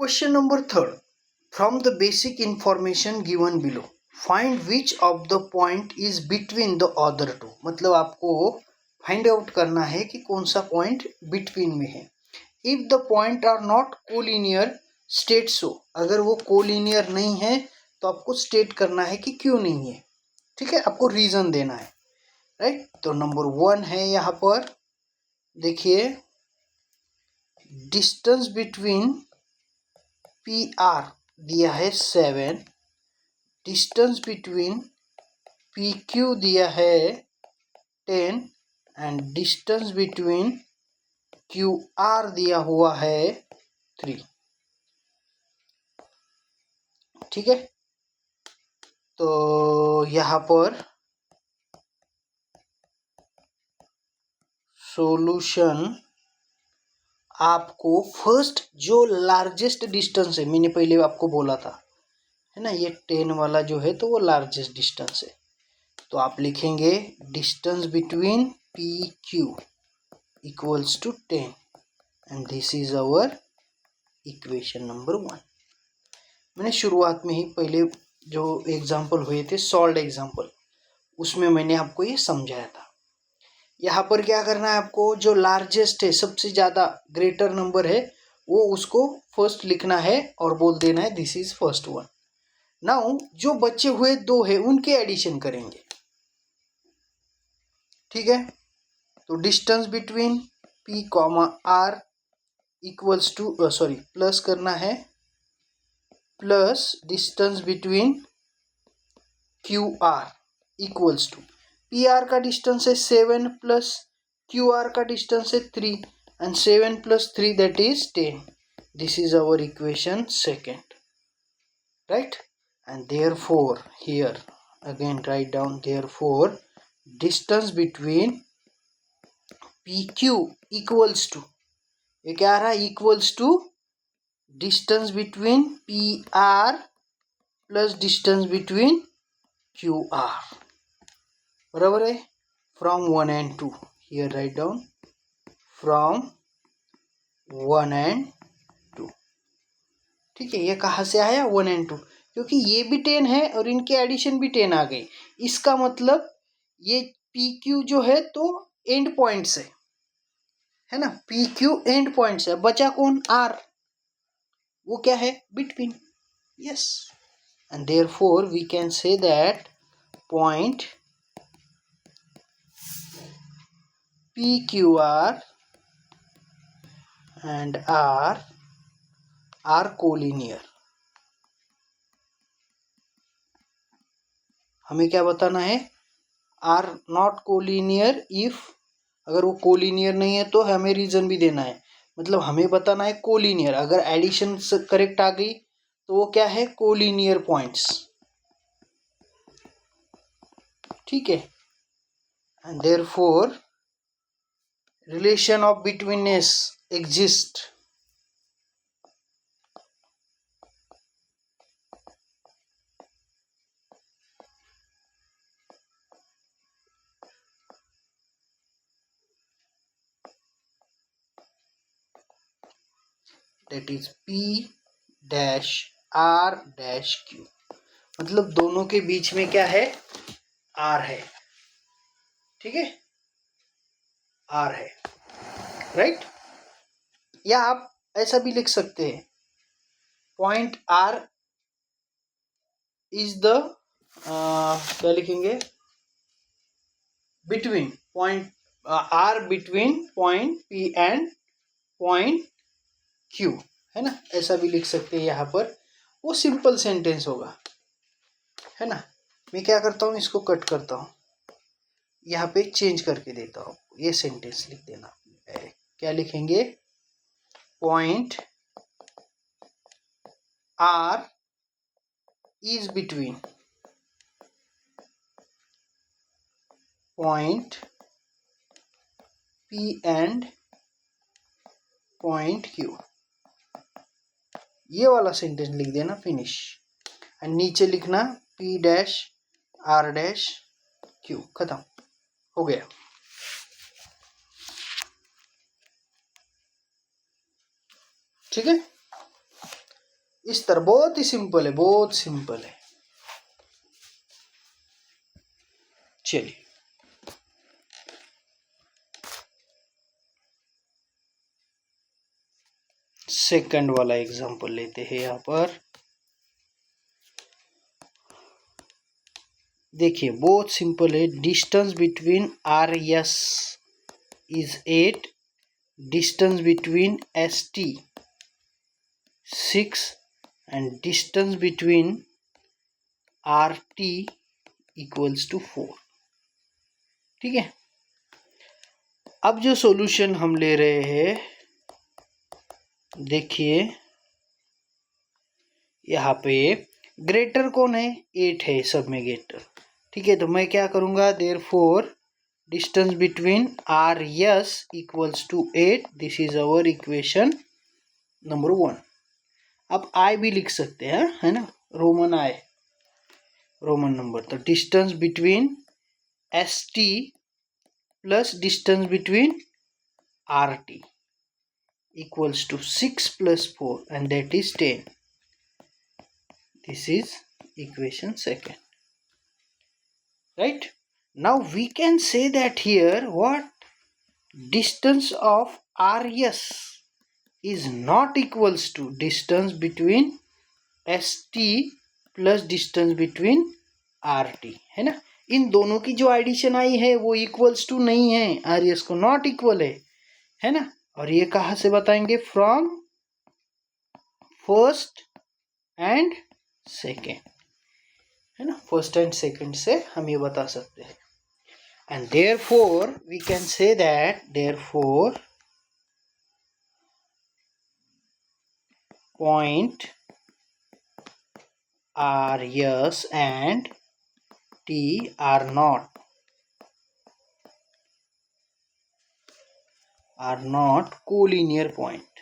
Question number 3. From the basic information given below, find which of the point is between the other two. मतलब आपको find out करना है कि कौन सा पॉइंट बिटवीन में है. If the point are not collinear state so. अगर वो कोलिनियर नहीं है तो आपको स्टेट करना है कि क्यों नहीं है. ठीक है, आपको रीजन देना है. राइट. तो नंबर 1 है यहाँ पर, देखिए, डिस्टेंस बिटवीन पी आर दिया है 7, डिस्टेंस बिटवीन पी क्यू दिया है 10 and distance between Q are दिया हुआ है 3. ठीक है, तो यहाँ पर सॉल्यूशन आपको फर्स्ट जो लार्जेस्ट डिस्टेंस है, मैंने पहले आपको बोला था, है ना, ये 10 वाला जो है तो वो लार्जेस्ट डिस्टेंस है. तो आप लिखेंगे distance between P Q equals to 10 and this is our equation number 1. मैंने शुरुआत में ही पहले जो एग्जाम्पल हुए थे, सॉल्व एग्जाम्पल, उसमें मैंने आपको ये समझाया था. यहाँ पर क्या करना है आपको, जो लार्जेस्ट है, सबसे ज़्यादा ग्रेटर नंबर है, वो उसको फर्स्ट लिखना है और बोल देना है this is first one. Now जो बचे हुए 2 है उनके एडिशन करेंगे. ठीक है, तो distance between P comma R equals to plus करना है, plus distance between Q R equals to, P R का डिस्टेंस है 7 प्लस क्यू आर का डिस्टेंस है 3 and 7 plus 3 that is 10. This is our equation second. Right. And therefore here again write down, therefore distance between P Q equals to, ये क्या आ रहा है, equals to distance between P R plus distance between Q R. बराबर है. From 1 and 2, here write down from 1 and 2. ठीक है, ये कहाँ से आया 1 and 2, क्योंकि ये भी 10 है और इनके एडिशन भी 10 आ गई. इसका मतलब ये पी क्यू जो है तो एंड पॉइंट है ना, पी क्यू एंड पॉइंट है. बचा कौन, आर, वो क्या है, between. Yes. And therefore we can say that point PQR and R are collinear. हमें क्या बताना है, आर नॉट कोलिनियर इफ, अगर वो कोलिनियर नहीं है तो हमें रीजन भी देना है. मतलब हमें बताना है कोलिनियर, अगर एडिशन करेक्ट आ गई तो वो क्या है, कोलिनियर पॉइंट्स. ठीक है. And therefore relation of betweenness exist. That is P dash R dash Q. मतलब दोनों के बीच में क्या है, R है. ठीक है, R है. राइट. या आप ऐसा भी लिख सकते हैं, पॉइंट R इज द, क्या लिखेंगे, between point R between point P and point Q, है ना, ऐसा भी लिख सकते हैं. यहाँ पर वो सिंपल सेंटेंस होगा, है ना. मैं क्या करता हूँ, इसको कट करता हूँ, यहाँ पे चेंज करके देता हूँ. ये सेंटेंस लिख देना. क्या लिखेंगे, point R is between point P and point Q. ये वाला सेंटेंस लिख देना, फिनिश. एंड नीचे लिखना P dash R dash Q. खत्म हो गया. ठीक है. इस तरह, बहुत ही सिंपल है, बहुत सिंपल है। चलिए सेकंड वाला एग्जांपल लेते हैं यहाँ पर। देखिए बहुत सिंपल है। Distance between R S is 8, distance between S T 6 and distance between R T equals to 4। ठीक है, अब जो सॉल्यूशन हम ले रहे हैं, देखिए यहाँ पे ग्रेटर कौन है, 8 है सब में ग्रेटर। ठीक है, तो मैं क्या करूँगा, therefore distance between R S equals to 8, this is our equation number 1। अब आई भी लिख सकते हैं, है ना, रोमन आई, रोमन नंबर। तो distance between S T plus distance between R T equals to 6 plus 4 and that is 10. This is equation second. Right? Now we can say that here what? Distance of RS is not equals to distance between ST plus distance between RT, है ना। इन दोनों की जो addition आई है वो equals to नहीं है, RS को नॉट इक्वल है ना। और ये कहाँ से बताएंगे, फ्रॉम फर्स्ट एंड सेकेंड, है ना, फर्स्ट एंड सेकेंड से हम ये बता सकते हैं। And therefore we can say that therefore point R S and T are not collinear point.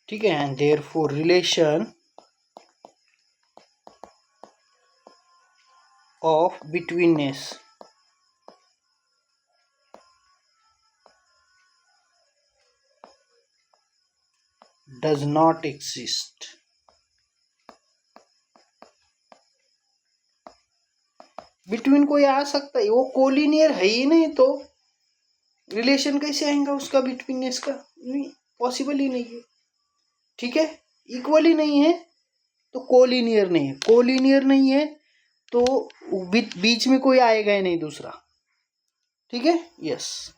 ठीक है, and therefore relation of betweenness does not exist। Between कोई आ सकता है, वो कोलिनियर है ही नहीं, तो रिलेशन कैसे आएगा उसका बिटवीननेस का, नहीं पॉसिबल ही नहीं है। ठीक है, इक्वल ही नहीं है तो कोलिनियर नहीं है, कोलिनियर नहीं है तो बीच में कोई आएगा ही नहीं दूसरा। ठीक है, यस।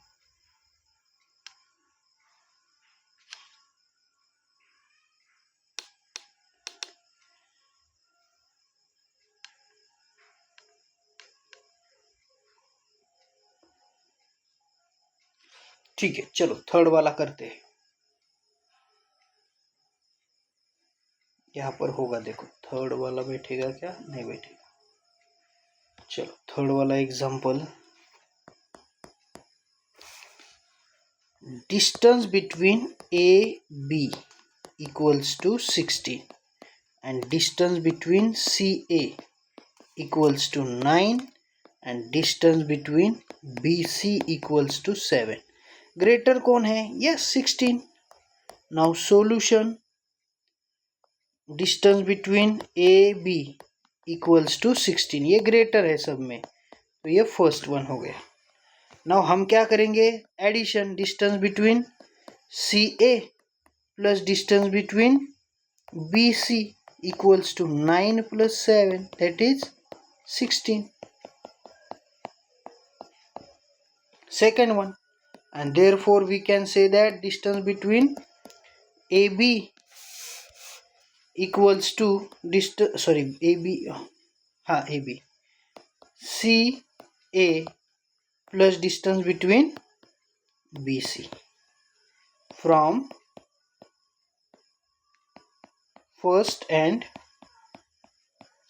ठीक है, चलो थर्ड वाला करते हैं। यहाँ पर होगा, देखो थर्ड वाला बैठेगा क्या, नहीं बैठेगा। चलो थर्ड वाला example, distance between A B equals to 16 and distance between C A equals to 9 and distance between B C equals to 7। Greater कौन है, yes 16। Now solution, distance between A B equals to 16, ये greater है सब में, तो ये first one हो गया। नाउ हम क्या करेंगे, addition, distance between C A plus distance between B C equals to 9 plus 7 that is 16। Second one, and therefore we can say that distance between AB equals to distance, sorry, AB, हाँ AB, CA plus distance between BC from first and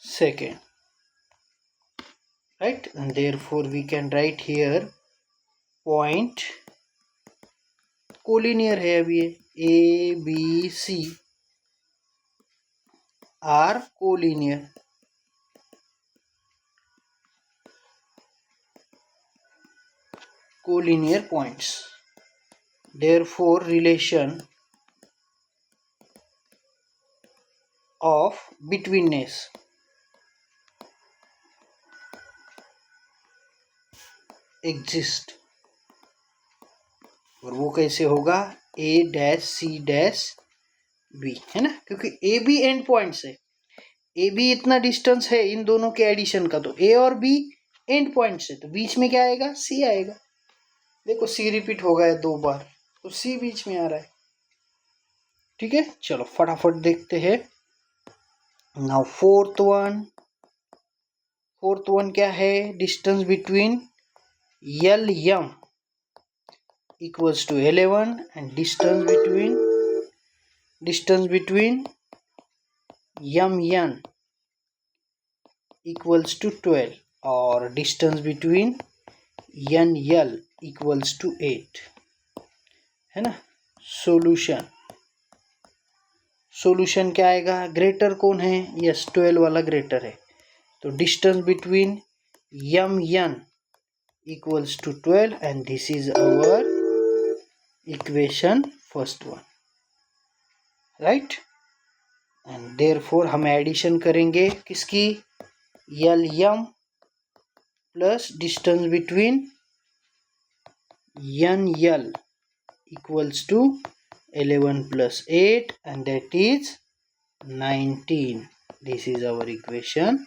second, right? And therefore we can write here point collinear है, अभी A B C are collinear, collinear points. Therefore, relation of betweenness exist. और वो कैसे होगा? A dash C dash B, है ना, क्योंकि A B and points है, A B इतना डिस्टेंस है इन दोनों के एडिशन का, तो A और B एंड पॉइंट्स है, तो बीच में क्या आएगा? C आएगा। देखो C रिपीट हो गया 2 बार, तो C बीच में आ रहा है। ठीक है, चलो फटाफट देखते हैं। नाउ फोर्थ वन क्या है? Distance between L M equals to 11 and distance between M N equals to 12 और distance between N L equals to 8, है ना। सॉल्यूशन क्या आएगा? ग्रेटर कौन है? यस, 12 वाला ग्रेटर है, तो distance between M N equals to 12 and this is our equation first one, right? And therefore हम एडिशन करेंगे किसकी? L M plus distance between N L equals to 11 plus 8 and that is 19. This is our equation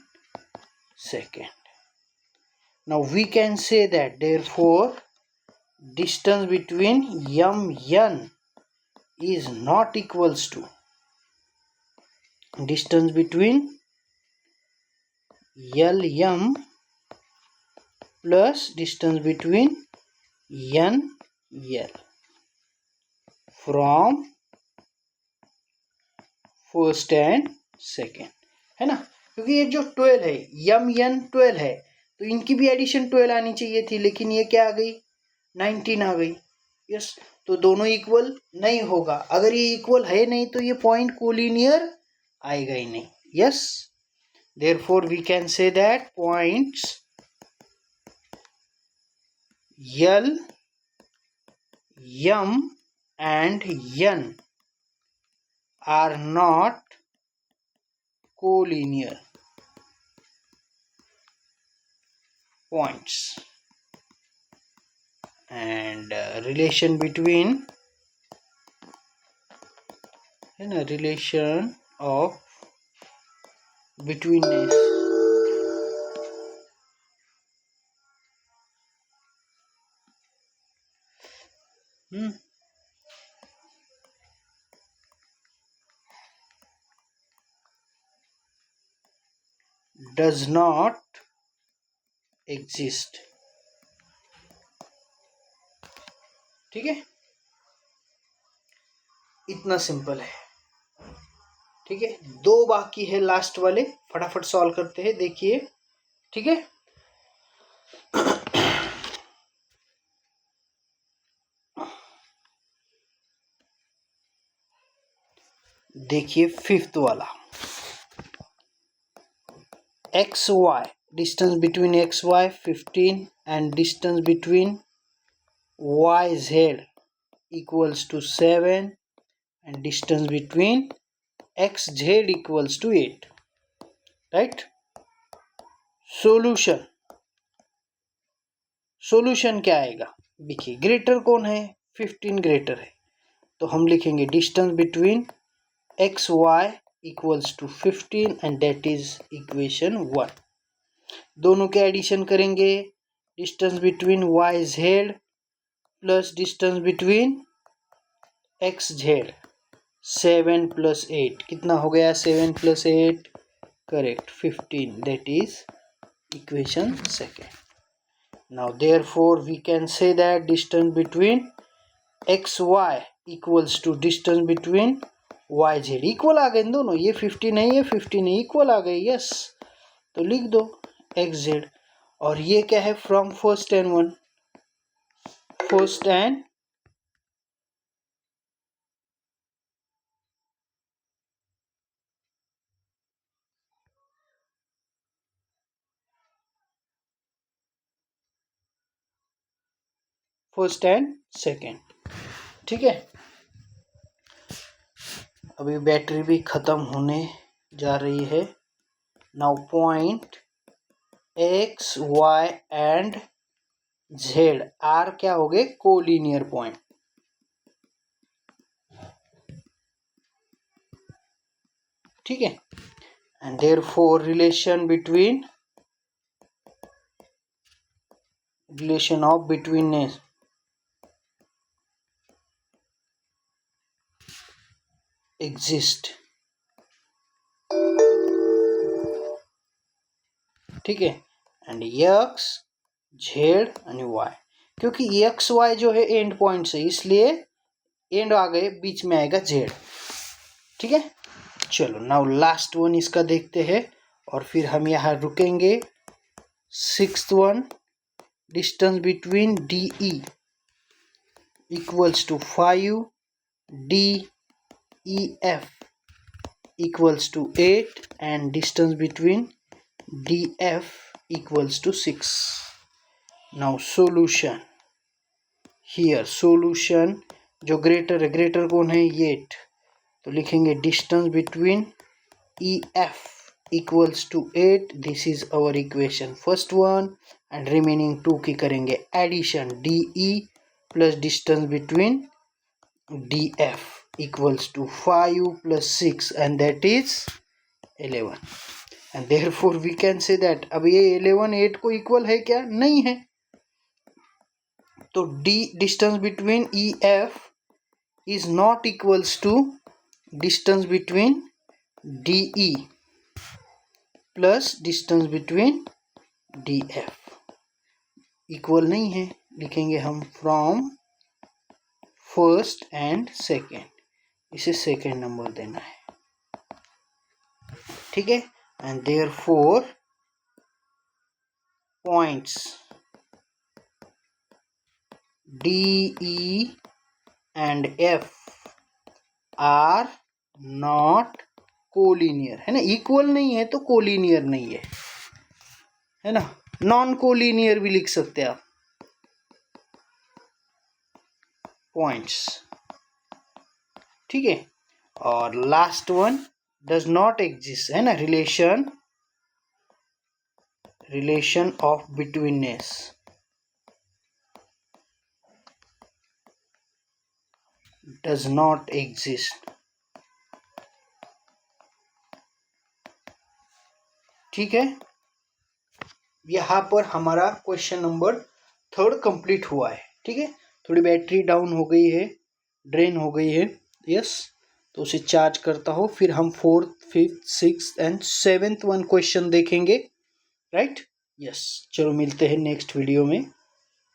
second. Now we can say that therefore distance between M N is not equals to distance between L M plus distance between N L from first and second, है ना, क्योंकि ये जो 12 है M N 12 है, तो इनकी भी एडिशन 12 आनी चाहिए थी, लेकिन ये क्या आ गई? 19 आ गई। यस, तो दोनों इक्वल नहीं होगा। अगर ये इक्वल है नहीं तो ये पॉइंट कोलिनियर आएगा ही नहीं। Yes, therefore we can say that points L M and N are not collinear points, and relation between relation of betweenness does not exist। ठीक है, इतना सिंपल है। ठीक है, 2 बाकी है लास्ट वाले, फटाफट सॉल्व करते हैं, देखिए। ठीक है, देखिए फिफ्थ वाला, X Y, distance between X Y 15 and distance between Y Z equals to 7 and distance between X Z equals to 8, right. Solution क्या आएगा? देखिए, ग्रेटर कौन है? 15 ग्रेटर है, तो हम लिखेंगे distance between X Y equals to 15 and that is equation 1। दोनों के एडिशन करेंगे, distance between Y Z plus distance between X Z, 7 plus 8 कितना हो गया? 7 plus 8 correct 15, that is equation second. Now therefore we can say that distance between xy equals to distance between yz, equal आ गए दोनों, ये 15 है ये 15 है, इक्वल आ गए। यस, तो लिख दो xz, और ये क्या है? From first and first and second. ठीक है, अभी बैटरी भी ख़त्म होने जा रही है। Now point X Y and Z are क्या हो गए, कोलिनियर पॉइंट। ठीक है, and therefore relation of betweenness exist. ठीक है, and X Z and Y, क्योंकि एक्स वाई जो है एंड पॉइंट्स है, इसलिए एंड आ गए, बीच में आएगा जेड। ठीक है, चलो नाउ लास्ट वन इसका देखते हैं और फिर हम यहाँ रुकेंगे। Sixth one, distance between D E equals to 5, D E F equals to 8 and distance between D F equals to 6। Now solution here, solution जो ग्रेटर है, ग्रेटर कौन है, 8, तो लिखेंगे distance between E F equals to 8, this is our equation first one, and remaining 2 की करेंगे addition, D E plus distance between D F equals to 5 plus 6 and that is 11, and therefore we can say that, अब ये 11 8 को equal है क्या, नहीं है, तो D distance between E F is not equals to distance between D E plus distance between D F, equal नहीं है, लिखेंगे हम फ्रॉम फर्स्ट एंड सेकेंड, इसे सेकेंड नंबर देना है। ठीक है, and therefore points D E and F are not collinear, है ना, इक्वल नहीं है तो कोलिनियर नहीं है ना, नॉन कोलिनियर भी लिख सकते हैं आप पॉइंट्स। ठीक है, और last one does not exist, है ना, relation of betweenness does not exist. ठीक है, यहाँ पर हमारा क्वेश्चन नंबर 3 कंप्लीट हुआ है। ठीक है, थोड़ी बैटरी डाउन हो गई है, ड्रेन हो गई है, यस, तो उसे चार्ज करता हो, फिर हम 4th 5th 6th and 7th one question देखेंगे, राइट, यस। चलो मिलते हैं नेक्स्ट वीडियो में।